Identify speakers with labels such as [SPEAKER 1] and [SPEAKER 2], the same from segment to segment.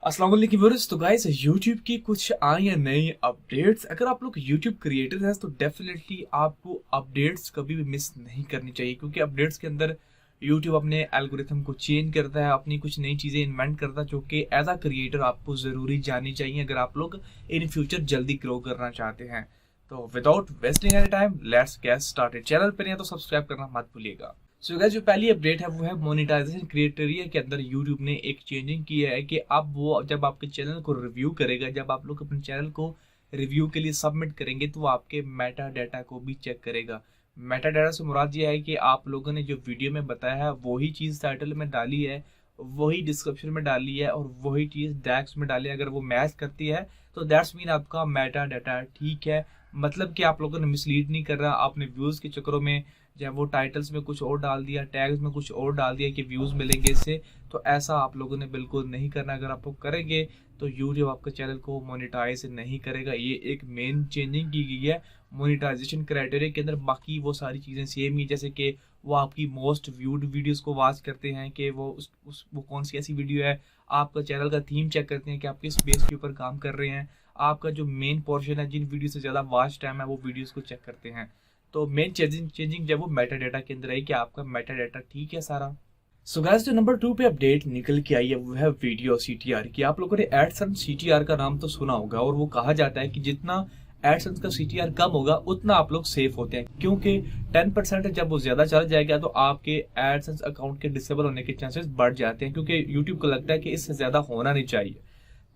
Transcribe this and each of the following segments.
[SPEAKER 1] अस्सलाम वालेकुम व्यूअर्स। तो गाइस YouTube की कुछ आई हैं नई अपडेट्स। अगर आप लोग YouTube क्रिएटर हैं तो डेफिनेटली आपको अपडेट्स कभी भी मिस नहीं करनी चाहिए, क्योंकि अपडेट्स के अंदर YouTube अपने एल्गोरिथम को चेंज करता है, अपनी कुछ नई चीज़ें इन्वेंट करता है, जो कि एज अ क्रिएटर आपको ज़रूरी जाननी चाहिए अगर आप लोग इन फ्यूचर जल्दी ग्रो करना चाहते हैं। तो without wasting any time let's get started. Channel पर नहीं है तो सब्सक्राइब करना मत भूलिएगा। सो गाइस, जो पहली अपडेट है वो है मोनेटाइजेशन क्राइटेरिया के अंदर YouTube ने एक चेंजिंग की है कि अब वो जब आपके चैनल को रिव्यू करेगा, जब आप लोग अपने चैनल को रिव्यू के लिए सबमिट करेंगे तो वो आपके मेटा डाटा को भी चेक करेगा। मेटा डाटा से मुराद ये है कि आप लोगों ने जो वीडियो में बताया है वही चीज़ टाइटल में डाली है, वही डिस्क्रिप्शन में डाली है और वही चीज़ टैग्स में डाली है। अगर वो मैच करती है तो दैट्स मीन आपका मेटा डाटा ठीक है। मतलब कि आप लोगों ने मिसलीड नहीं कर रहा, आपने व्यूज़ के चक्करों में जब वो टाइटल्स में कुछ और डाल दिया, टैग्स में कुछ और डाल दिया कि व्यूज़ मिलेंगे इससे, तो ऐसा आप लोगों ने बिल्कुल नहीं करना। अगर आप लोग करेंगे तो यूट्यूब आपके चैनल को मोनेटाइज नहीं करेगा। ये एक मेन चेंजिंग की गई है मोनेटाइजेशन क्राइटेरिया के अंदर। बाकी वो सारी चीज़ें सेम ही, जैसे कि वो आपकी मोस्ट व्यूड वीडियोस को वॉच करते हैं कि वो वो कौन सी ऐसी वीडियो है, आपका चैनल का थीम चेक करते हैं कि आप किस बेस के ऊपर काम कर रहे हैं, आपका जो मेन पोर्शन है, जिन वीडियो से ज़्यादा वॉच टाइम है वो वीडियोस को चेक करते हैं। तो मेन चेंजिंग जब वो मेटा डाटा के अंदर है कि आपका मेटा डाटा ठीक है सारा। सो गाइस, जो नंबर 2 पे अपडेट निकल के आई है वो है वीडियो सीटीआर की। आप लोगों ने एडसेंस सीटीआर का नाम तो सुना होगा, और वो कहा जाता है कि जितना एडसेंस का सीटीआर कम होगा उतना आप लोग सेफ होते हैं, क्योंकि 10% जब वो ज्यादा चला जाएगा तो आपके एडसेंस अकाउंट के डिसेबल होने के चांसेस बढ़ जाते हैं, क्योंकि यूट्यूब को लगता है कि इससे ज्यादा होना नहीं चाहिए।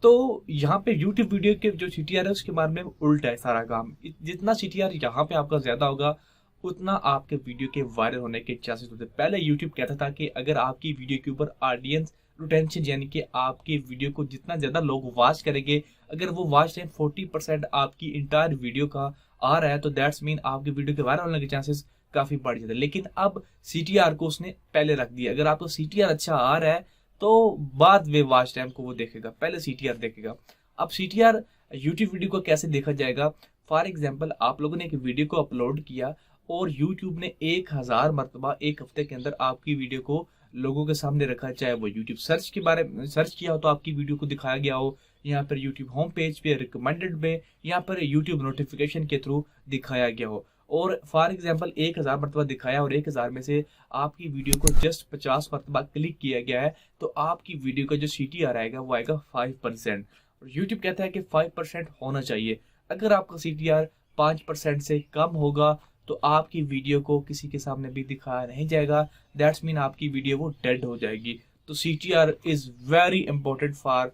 [SPEAKER 1] तो यहाँ पे YouTube वीडियो के जो सीटीआर है उसके बारे में उल्टा है सारा काम। जितना सीटीआर यहाँ पे आपका ज्यादा होगा उतना आपके वीडियो के वायरल होने के चांसेस होते हैं। पहले YouTube कहता था कि अगर आपकी वीडियो के ऊपर ऑडियंस रिटेंशन, यानी कि आपकी वीडियो को जितना ज्यादा लोग वॉच करेंगे, अगर वो वॉच टाइम 40% आपकी इंटायर वीडियो का आ रहा है तो दैट्स मीन आपकी वीडियो के वायरल होने के चांसेस काफी बढ़ जाते हैं। लेकिन अब सीटीआर को उसने पहले रख दिया। अगर आपका सीटीआर अच्छा आ रहा है तो बाद में वॉच टाइम को वो देखेगा, पहले सीटीआर देखेगा। अब सीटीआर यूट्यूब वीडियो को कैसे देखा जाएगा? फॉर एग्जाम्पल, आप लोगों ने एक वीडियो को अपलोड किया और यूट्यूब ने 1000 मरतबा एक हफ्ते के अंदर आपकी वीडियो को लोगों के सामने रखा, चाहे वो यूट्यूब सर्च के बारे में सर्च किया हो तो आपकी वीडियो को दिखाया गया हो, यहाँ पर यूट्यूब होम पेज पे रिकमेंडेड में, यहाँ पर यूट्यूब नोटिफिकेशन के थ्रू दिखाया गया हो। और फॉर एग्जाम्पल 1000 मरतबा दिखाया और 1000 में से आपकी वीडियो को जस्ट 50 मरतबा क्लिक किया गया है, तो आपकी वीडियो का जो सीटीआर आएगा वो आएगा 5%। और यूट्यूब कहता है कि 5% होना चाहिए। अगर आपका सीटीआर 5% से कम होगा तो आपकी वीडियो को किसी के सामने भी दिखाया नहीं जाएगा, दैट्स मीन आपकी वीडियो वो डेड हो जाएगी। तो CTR is very important for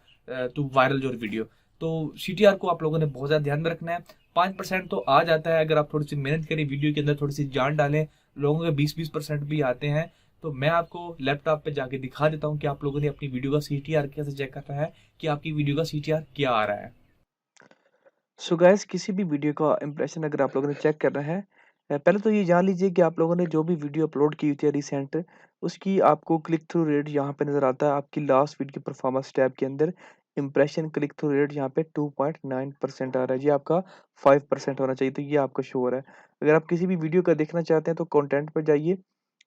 [SPEAKER 1] to viral your video. तो सीटीआर को आप लोगों ने बहुत ज़्यादा ध्यान में रखना है। 5% तो आ जाता है अगर आप थोड़ी सी मेहनत करें, वीडियो के अंदर थोड़ी सी जान डालें। लोगों के 20% भी आते हैं। तो मैं आपको लैपटॉप पे जाके दिखा देता हूँ कि आप लोगों ने अपनी वीडियो का सीटीआर कैसे चेक करना है, कि आपकी वीडियो का सीटीआर क्या आ रहा है।
[SPEAKER 2] सो गाइस, किसी भी वीडियो का इंप्रेशन अगर आप लोगों ने चेक करना है, पहले तो ये जान लीजिए कि आप लोगों ने जो भी वीडियो अपलोड की हुई थी रिसेंट, उसकी आपको क्लिक थ्रू रेट यहाँ पे नज़र आता है। आपकी लास्ट वीडियो की परफॉर्मेंस टैब के अंदर इंप्रेशन क्लिक थ्रू रेट यहाँ पे 2.9% आ रहा है। ये आपका 5% होना चाहिए, तो ये आपका शो हो रहा है। अगर आप किसी भी वीडियो का देखना चाहते हैं तो कंटेंट पर जाइए,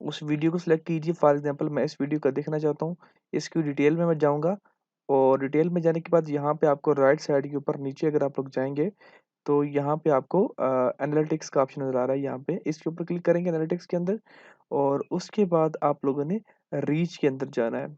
[SPEAKER 2] उस वीडियो को सिलेक्ट कीजिए। फॉर एग्जाम्पल, मैं इस वीडियो का देखना चाहता हूँ, इसकी डिटेल में मैं जाऊँगा और डिटेल में जाने के बाद यहाँ पे आपको राइट साइड के ऊपर नीचे अगर आप लोग जाएंगे तो यहाँ पे आपको एनालिटिक्स का ऑप्शन नज़र आ रहा है। यहाँ पे इसके ऊपर क्लिक करेंगे एनालिटिक्स के अंदर, और उसके बाद आप लोगों ने रीच के अंदर जाना है।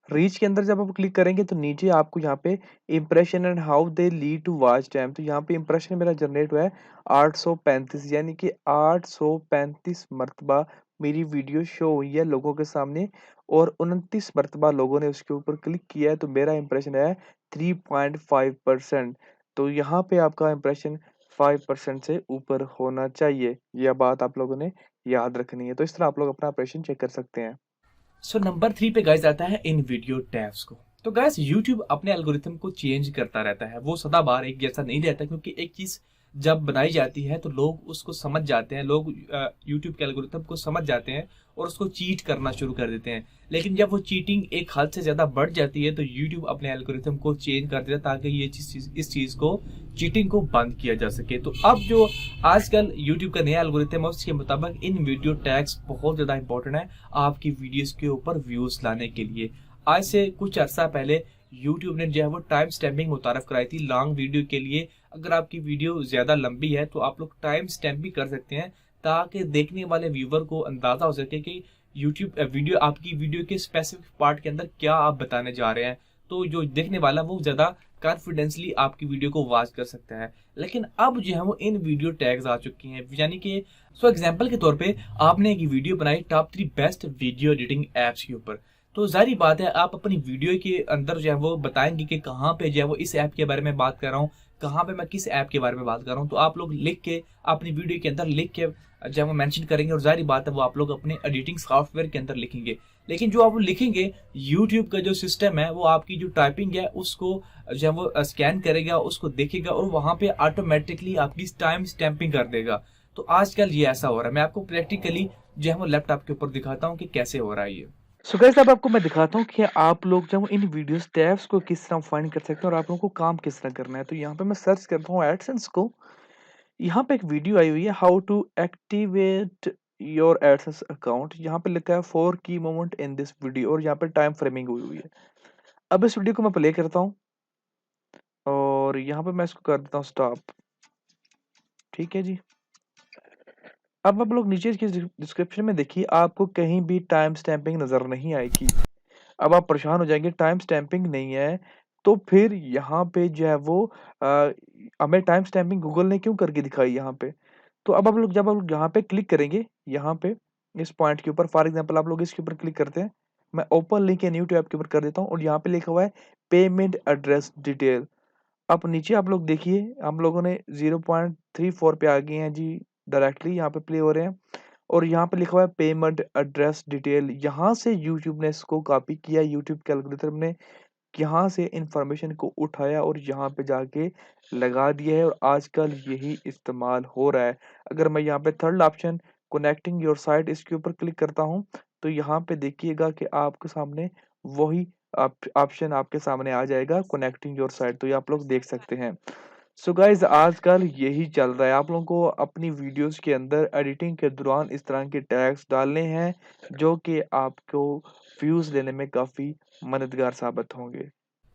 [SPEAKER 2] रीच के अंदर जब आप क्लिक करेंगे तो नीचे आपको यहाँ पे impression and how they lead to watch time, तो यहाँ पे इम्प्रेशन मेरा जनरेट हुआ है 835, यानी कि 835 मरतबा मेरी वीडियो शो हुई है लोगों के सामने, और 29 मरतबा लोगों ने उसके ऊपर क्लिक किया है, तो मेरा इम्प्रेशन है 3.5%। तो यहाँ पे आपका इम्प्रेशन 5% से ऊपर होना चाहिए। यह बात आप लोगों ने याद रखनी है। तो इस तरह आप लोग अपना ऑपरेशन चेक कर सकते हैं।
[SPEAKER 1] सो नंबर 3 पे गाइस आता है इन वीडियो टैब्स को। तो गाइस यूट्यूब अपने एल्गोरिथम को चेंज करता रहता है, वो सदाबहार एक जैसा नहीं रहता, क्योंकि एक चीज जब बनाई जाती है तो लोग उसको समझ जाते हैं, लोग यूट्यूब के एल्गोरिथम को समझ जाते हैं और उसको चीट करना शुरू कर देते हैं। लेकिन जब वो चीटिंग एक हद से ज्यादा बढ़ जाती है तो यूट्यूब अपने एल्गोरिथम को चेंज कर देता है, ताकि ये चीज इस चीज को चीटिंग को बंद किया जा सके। तो अब जो आजकल यूट्यूब का नया एल्गोरिथम है उसके मुताबिक इन वीडियो टैग्स बहुत ज्यादा इंपॉर्टेंट है आपकी वीडियोस के ऊपर व्यूज लाने के लिए। आज से कुछ अर्सा पहले यूट्यूब ने जो है वो टाइम स्टैम्पिंग मुतारफ कराई थी लॉन्ग वीडियो के लिए। अगर आपकी वीडियो ज़्यादा लंबी है तो आप लोग टाइम स्टैम्प भी कर सकते हैं, ताकि देखने वाले व्यूवर को अंदाज़ा हो सके कि यूट्यूब वीडियो आपकी वीडियो के स्पेसिफिक पार्ट के अंदर क्या आप बताने जा रहे हैं। तो जो देखने वाला वो ज़्यादा कॉन्फिडेंसली आपकी वीडियो को वॉच कर सकता है। लेकिन अब जो है वो इन वीडियो टैग्स आ चुकी हैं, यानी कि एग्जांपल के तौर पे आपने एक वीडियो बनाई top 3 best video editing apps के ऊपर, तो जाहिर बात है आप अपनी वीडियो के अंदर जो है वो बताएंगे कि कहाँ पे जो है वो इस ऐप के बारे में बात कर रहा हूँ, कहाँ पे मैं किस ऐप के बारे में बात कर रहा हूँ। तो आप लोग लिख के अपनी वीडियो के अंदर लिख के जब वो मेंशन करेंगे, और जाहिर बात है वो आप लोग अपने एडिटिंग सॉफ्टवेयर के अंदर लिखेंगे। लेकिन जो आप लिखेंगे, यूट्यूब का जो सिस्टम है वो आपकी जो टाइपिंग है उसको जो है वो स्कैन करेगा, उसको देखेगा और वहां पे ऑटोमेटिकली आपकी टाइम स्टैंपिंग कर देगा। तो आजकल ये ऐसा हो रहा है। मैं आपको प्रैक्टिकली जो है वो लैपटॉप के ऊपर दिखाता हूँ कि कैसे हो रहा है ये।
[SPEAKER 2] सो गाइस अब आपको मैं दिखाता हूँ कि आप लोग जब इन वीडियोस टैब्स को किस तरह फाइंड कर सकते हैं और आप लोगों को काम किस तरह करना है। तो यहाँ पे मैं सर्च करता हूँ एडसेंस को। यहाँ पे एक वीडियो आई हुई है, how to activate your AdSense account. यहाँ पे लिखा है 4 की मोमेंट इन दिस वीडियो और यहाँ पे टाइम फ्रेमिंग हुई हुई है। अब इस वीडियो को मैं प्ले करता हूँ और यहाँ पे मैं इसको कर देता हूँ स्टॉप। ठीक है जी। अब आप लोग नीचे की डिस्क्रिप्शन में देखिए, आपको कहीं भी टाइम स्टैंपिंग नज़र नहीं आएगी। अब आप परेशान हो जाएंगे, टाइम स्टैंपिंग नहीं है तो फिर यहाँ पे जो है वो हमें टाइम स्टैंपिंग गूगल ने क्यों करके दिखाई यहाँ पे। तो अब आप लोग जब आप लोग यहाँ पे क्लिक करेंगे, यहाँ पे इस पॉइंट के ऊपर फॉर एग्जांपल आप लोग इसके ऊपर क्लिक करते हैं, मैं ओपन लिंक या न्यू टैब के ऊपर कर देता हूँ और यहाँ पे लिखा हुआ है पेमेंट एड्रेस डिटेल। अब नीचे आप लोग देखिए, हम लोगों ने 0.34 पे आ गए हैं जी, डायरेक्टली यहाँ पे प्ले हो रहे हैं और यहाँ पे लिखा हुआ है पेमेंट एड्रेस डिटेल। यहाँ से यूट्यूब ने इसको कॉपी किया, यूट्यूब कैलकुलेटर ने यहाँ से इंफॉर्मेशन को उठाया और यहाँ पे जाके लगा दिया है और आजकल यही इस्तेमाल हो रहा है। अगर मैं यहाँ पे third option connecting your site इसके ऊपर क्लिक करता हूँ तो यहाँ पे देखिएगा कि आपके सामने वही ऑप्शन आपके सामने आ जाएगा, कनेक्टिंग योर साइट। तो ये आप लोग देख सकते हैं। सो गाइज आजकल यही चल रहा है, आप लोगों को अपनी वीडियोस के अंदर एडिटिंग के दौरान इस तरह के टैग्स डालने हैं जो कि आपको व्यूज लेने में काफी मददगार साबित होंगे।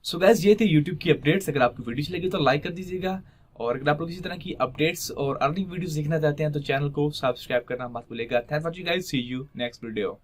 [SPEAKER 1] सो गाइस ये थे यूट्यूब की अपडेट्स। अगर आपको वीडियो अच्छी लगी तो लाइक कर दीजिएगा, और अगर आप लोग इसी तरह की अपडेट्स और अर्निंग वीडियोस देखना चाहते हैं तो चैनल को सब्सक्राइब करना मत भूलिएगा। Thanks for watching guys, see you next video.